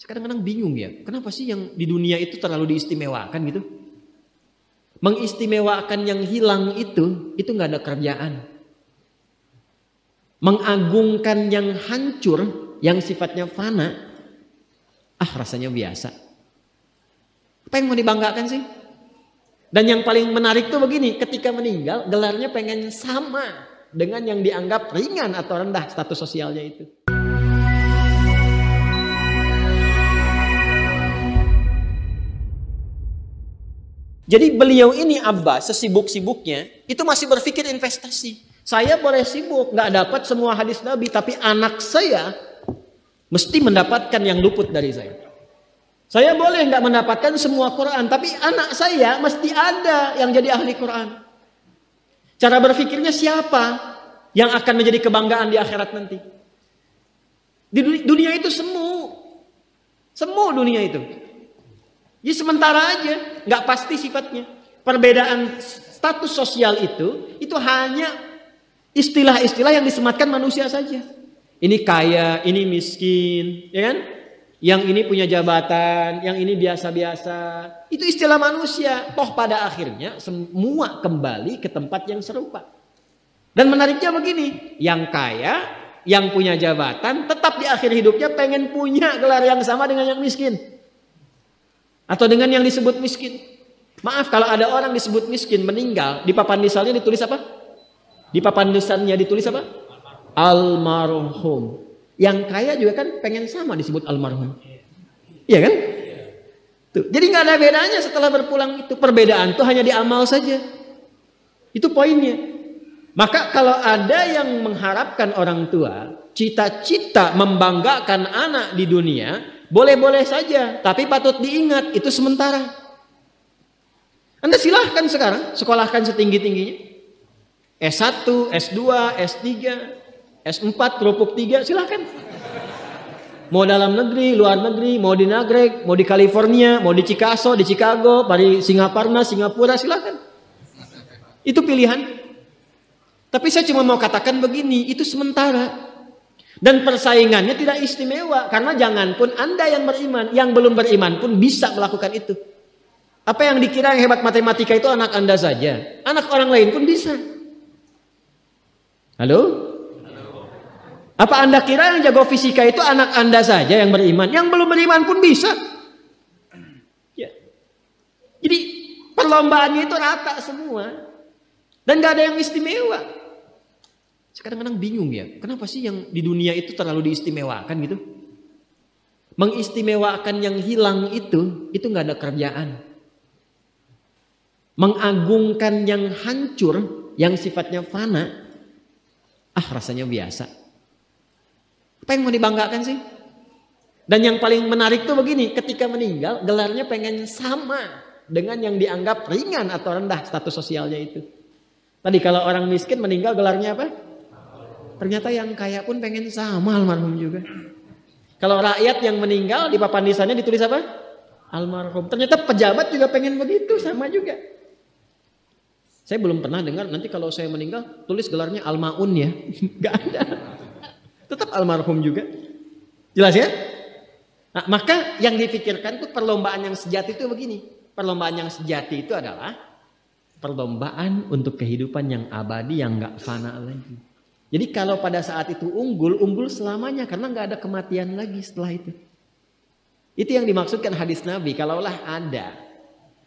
Kadang-kadang bingung ya, kenapa sih yang di dunia itu terlalu diistimewakan gitu? Mengistimewakan yang hilang itu nggak ada kerjaan. Mengagungkan yang hancur, yang sifatnya fana, rasanya biasa. Apa yang mau dibanggakan sih? Dan yang paling menarik tuh begini, ketika meninggal gelarnya pengen sama dengan yang dianggap ringan atau rendah status sosialnya itu. Jadi beliau ini Abbas sesibuk-sibuknya itu masih berpikir investasi. Saya boleh sibuk nggak dapat semua hadis Nabi, tapi anak saya mesti mendapatkan yang luput dari saya. Saya boleh nggak mendapatkan semua Quran, tapi anak saya mesti ada yang jadi ahli Quran. Cara berpikirnya siapa yang akan menjadi kebanggaan di akhirat nanti? Di dunia itu semu dunia itu. Jadi sementara aja, nggak pasti sifatnya. Perbedaan status sosial itu hanya istilah-istilah yang disematkan manusia saja. Ini kaya, ini miskin, ya kan? Yang ini punya jabatan, yang ini biasa-biasa. Itu istilah manusia. Toh pada akhirnya semua kembali ke tempat yang serupa. Dan menariknya begini, yang kaya, yang punya jabatan, tetap di akhir hidupnya pengen punya gelar yang sama dengan yang miskin. Atau dengan yang disebut miskin. Maaf kalau ada orang disebut miskin meninggal, di papan nisannya ditulis apa? Di papan nisannya ditulis apa? Almarhum. Yang kaya juga kan pengen sama disebut almarhum. Iya kan? Tuh. Jadi nggak ada bedanya setelah berpulang itu. Perbedaan itu hanya di amal saja. Itu poinnya. Maka kalau ada yang mengharapkan orang tua, cita-cita membanggakan anak di dunia, boleh-boleh saja, tapi patut diingat itu sementara. Anda silahkan sekarang sekolahkan setinggi-tingginya. S1, S2, S3, S4, kerupuk 3, silahkan. Mau dalam negeri, luar negeri, mau di Nagreg, mau di California, mau di Chicago, di Chicago, di Singaparna, Singapura, silahkan. Itu pilihan. Tapi saya cuma mau katakan begini, itu sementara. Dan persaingannya tidak istimewa. Karena jangan pun Anda yang beriman, yang belum beriman pun bisa melakukan itu. Apa yang dikira yang hebat matematika itu anak Anda saja. Anak orang lain pun bisa. Halo? Apa Anda kira yang jago fisika itu anak Anda saja yang beriman? Yang belum beriman pun bisa. Ya. Jadi perlombaannya itu rata semua. Dan gak ada yang istimewa. Kadang-kadang bingung ya, kenapa sih yang di dunia itu terlalu diistimewakan gitu? Mengistimewakan yang hilang itu nggak ada kerjaan. Mengagungkan yang hancur, yang sifatnya fana, rasanya biasa. Apa yang mau dibanggakan sih? Dan yang paling menarik tuh begini, ketika meninggal gelarnya pengen sama dengan yang dianggap ringan atau rendah status sosialnya itu. Tadi kalau orang miskin meninggal gelarnya apa? Ternyata yang kaya pun pengen sama almarhum juga. Kalau rakyat yang meninggal di papan nisannya ditulis apa? Almarhum. Ternyata pejabat juga pengen begitu, sama juga. Saya belum pernah dengar nanti kalau saya meninggal tulis gelarnya almaun ya. Gak ada. Tetap almarhum juga. Jelas ya? Nah, maka yang dipikirkan tuh perlombaan yang sejati itu begini. Perlombaan yang sejati itu adalah perlombaan untuk kehidupan yang abadi yang gak fana lagi. Jadi kalau pada saat itu unggul selamanya karena nggak ada kematian lagi setelah itu. Itu yang dimaksudkan hadis Nabi. Kalaulah ada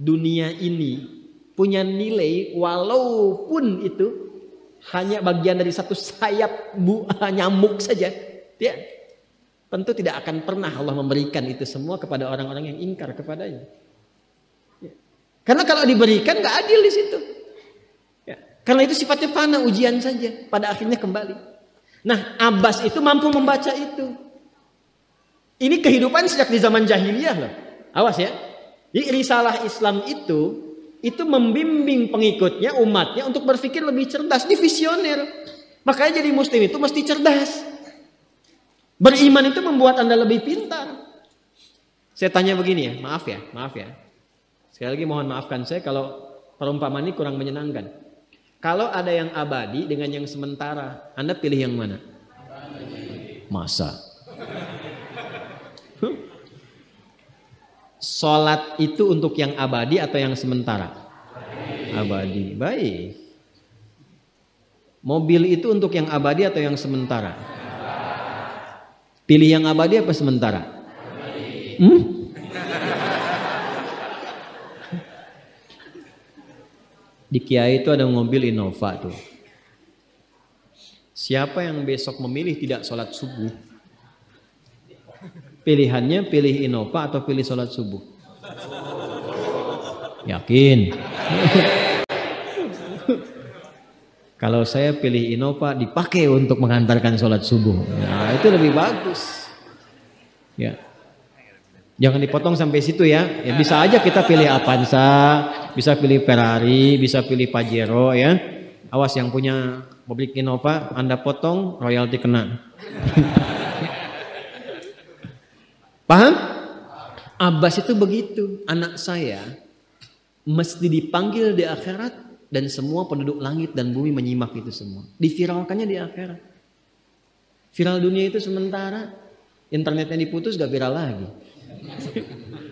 dunia ini punya nilai walaupun itu hanya bagian dari satu sayap nyamuk saja, ya, tentu tidak akan pernah Allah memberikan itu semua kepada orang-orang yang ingkar kepadanya. Ya. Karena kalau diberikan nggak adil di situ. Karena itu sifatnya fana, ujian saja. Pada akhirnya kembali. Nah, Abbas itu mampu membaca itu. Ini kehidupan sejak di zaman jahiliyah loh. Awas ya. Jadi risalah Islam itu membimbing pengikutnya, umatnya untuk berpikir lebih cerdas. Ini visioner. Makanya jadi muslim itu mesti cerdas. Beriman itu membuat Anda lebih pintar. Saya tanya begini ya, maaf ya. Sekali lagi mohon maafkan saya kalau perumpamaan ini kurang menyenangkan. Kalau ada yang abadi dengan yang sementara, Anda pilih yang mana? Masa? Sholat itu untuk yang abadi atau yang sementara? Abadi. Baik. Mobil itu untuk yang abadi atau yang sementara? Pilih yang abadi apa sementara? Di Kiai itu ada mobil Innova tuh. Siapa yang besok memilih tidak sholat subuh? Pilihannya pilih Innova atau pilih sholat subuh? Yakin? Kalau saya pilih Innova dipakai untuk mengantarkan sholat subuh. Nah, itu lebih bagus. Ya. Jangan dipotong sampai situ ya. Ya bisa aja kita pilih Avanza, bisa pilih Ferrari, bisa pilih Pajero ya. Awas yang punya mobil Innova, Anda potong royalti kena. Paham? Abbas itu begitu. Anak saya mesti dipanggil di akhirat dan semua penduduk langit dan bumi menyimak itu semua. Diviralkannya di akhirat. Viral dunia itu sementara, internetnya diputus gak viral lagi.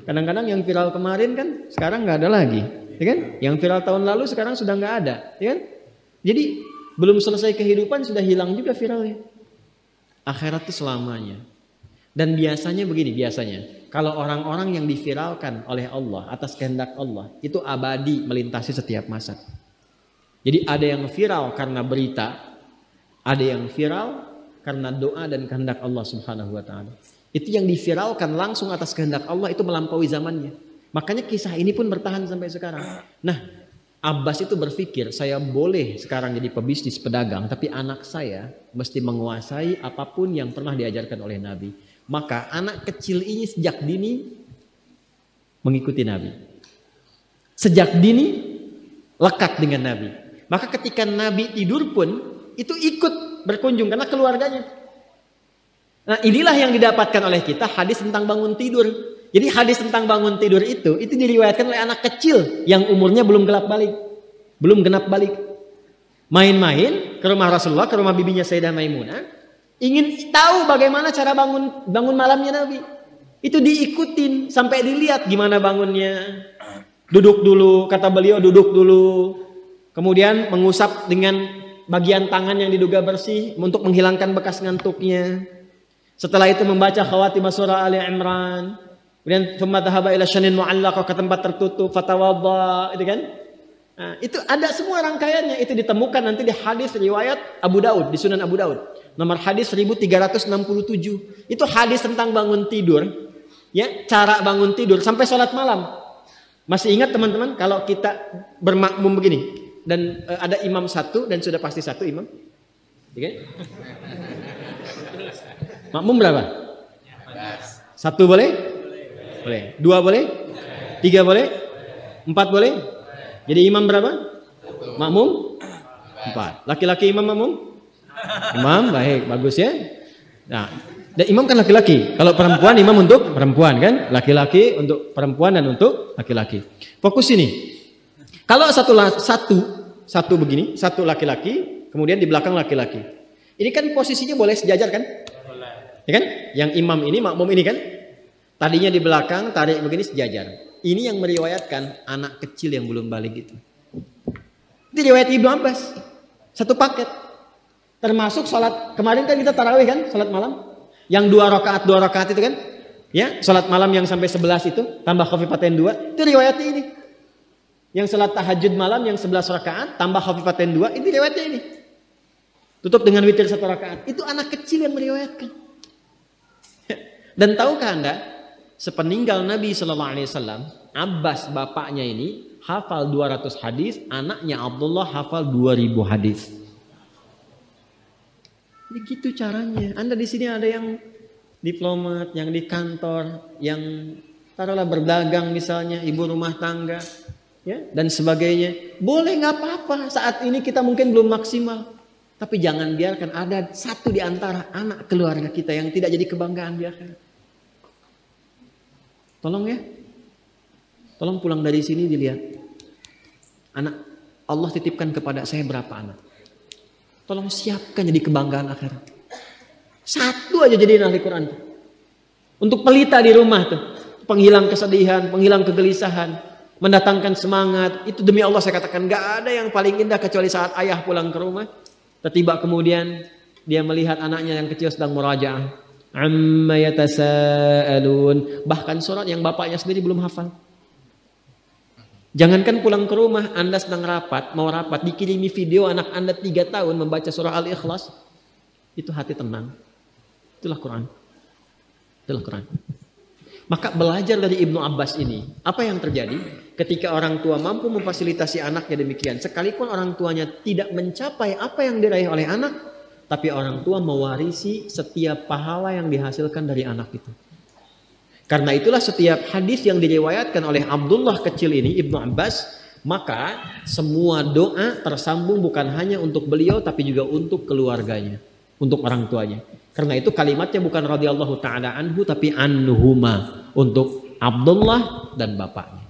Kadang-kadang yang viral kemarin kan sekarang nggak ada lagi, ya kan? Yang viral tahun lalu sekarang sudah nggak ada, ya kan? Jadi belum selesai kehidupan sudah hilang juga viralnya. Akhirat itu selamanya. Dan biasanya begini, kalau orang-orang yang diviralkan oleh Allah atas kehendak Allah itu abadi melintasi setiap masa. Jadi ada yang viral karena berita, ada yang viral karena doa dan kehendak Allah Subhanahu wa taala. Itu yang diviralkan langsung atas kehendak Allah itu melampaui zamannya. Makanya kisah ini pun bertahan sampai sekarang. Nah, Abbas itu berpikir, saya boleh sekarang jadi pebisnis pedagang, tapi anak saya mesti menguasai apapun yang pernah diajarkan oleh Nabi. Maka anak kecil ini sejak dini mengikuti Nabi. Sejak dini lekat dengan Nabi. Maka ketika Nabi tidur pun itu ikut berkunjung karena keluarganya. Nah, inilah yang didapatkan oleh kita hadis tentang bangun tidur. Jadi hadis tentang bangun tidur itu diriwayatkan oleh anak kecil yang umurnya belum genap balik. Main-main ke rumah Rasulullah, ke rumah bibinya Sayyidah Maimunah, ingin tahu bagaimana cara bangun malamnya Nabi. Itu diikutin sampai dilihat gimana bangunnya. Duduk dulu, kata beliau duduk dulu. Kemudian mengusap dengan bagian tangan yang diduga bersih untuk menghilangkan bekas ngantuknya. Setelah itu membaca khawatimah surah Ali Imran. Kemudian thumma dhahaba ila syanin mu'allaqah, ke tempat tertutup, fatawadda, itu kan? Nah, itu ada semua rangkaiannya, itu ditemukan nanti di hadis riwayat Abu Daud, di Sunan Abu Daud. Nomor hadis 1367. Itu hadis tentang bangun tidur, ya, cara bangun tidur sampai sholat malam. Masih ingat teman-teman kalau kita bermakmum begini dan ada imam satu dan sudah pasti satu imam, ya kan? Makmum berapa? Satu boleh? Boleh. Dua boleh? Tiga boleh? Empat boleh? Jadi imam berapa? Makmum? Empat. Laki-laki imam makmum? Imam, baik, bagus ya. Nah, dan imam kan laki-laki. Kalau perempuan imam untuk perempuan kan? Laki-laki untuk perempuan dan untuk laki-laki. Fokus ini. Kalau satu begini, satu laki-laki, kemudian di belakang laki-laki. Ini kan posisinya boleh sejajar kan? Ya kan? Yang imam ini, makmum ini kan? Tadinya di belakang, tarik begini sejajar. Ini yang meriwayatkan anak kecil yang belum balik itu. Itu riwayat Ibnu Abbas. Satu paket. Termasuk sholat, kemarin kan kita tarawih kan? Sholat malam. Yang dua rakaat itu kan? Ya, sholat malam yang sampai 11 itu, tambah khafifatain 2. Itu riwayatnya ini. Yang sholat tahajud malam yang 11 rakaat, tambah khafifatain 2. Ini riwayatnya ini. Tutup dengan witir 1 rakaat. Itu anak kecil yang meriwayatkan. Dan tahukah Anda, sepeninggal Nabi SAW, Abbas bapaknya ini hafal 200 hadis, anaknya Abdullah hafal 2000 hadis. Begitu caranya. Anda di sini ada yang diplomat, yang di kantor, yang taruhlah berdagang misalnya, ibu rumah tangga, ya, dan sebagainya. Boleh, nggak apa-apa. Saat ini kita mungkin belum maksimal, tapi jangan biarkan ada satu di antara anak keluarga kita yang tidak jadi kebanggaan di akhirat. Tolong ya, tolong pulang dari sini dilihat. Anak Allah titipkan kepada saya berapa anak? Tolong siapkan jadi kebanggaan akhirat. Satu aja jadi ahli Quran. Untuk pelita di rumah tuh. penghilang kesedihan, penghilang kegelisahan, mendatangkan semangat. Itu demi Allah saya katakan gak ada yang paling indah kecuali saat ayah pulang ke rumah. Tiba kemudian dia melihat anaknya yang kecil sedang murajaah. Amma yatasaalun. Bahkan surat yang bapaknya sendiri belum hafal. Jangankan pulang ke rumah, Anda sedang rapat, mau rapat, dikirimi video anak Anda 3 tahun membaca surah Al-Ikhlas. Itu hati tenang. Itulah Quran. Itulah Quran. Maka belajar dari Ibnu Abbas ini, apa yang terjadi ketika orang tua mampu memfasilitasi anaknya demikian, sekalipun orang tuanya tidak mencapai apa yang diraih oleh anak, tapi orang tua mewarisi setiap pahala yang dihasilkan dari anak itu. Karena itulah setiap hadis yang diriwayatkan oleh Abdullah kecil ini, Ibnu Abbas, maka semua doa tersambung bukan hanya untuk beliau, tapi juga untuk keluarganya, untuk orang tuanya. Karena itu kalimatnya bukan radhiyallahu ta'ala anhu, tapi anhuma, untuk Abdullah dan bapaknya.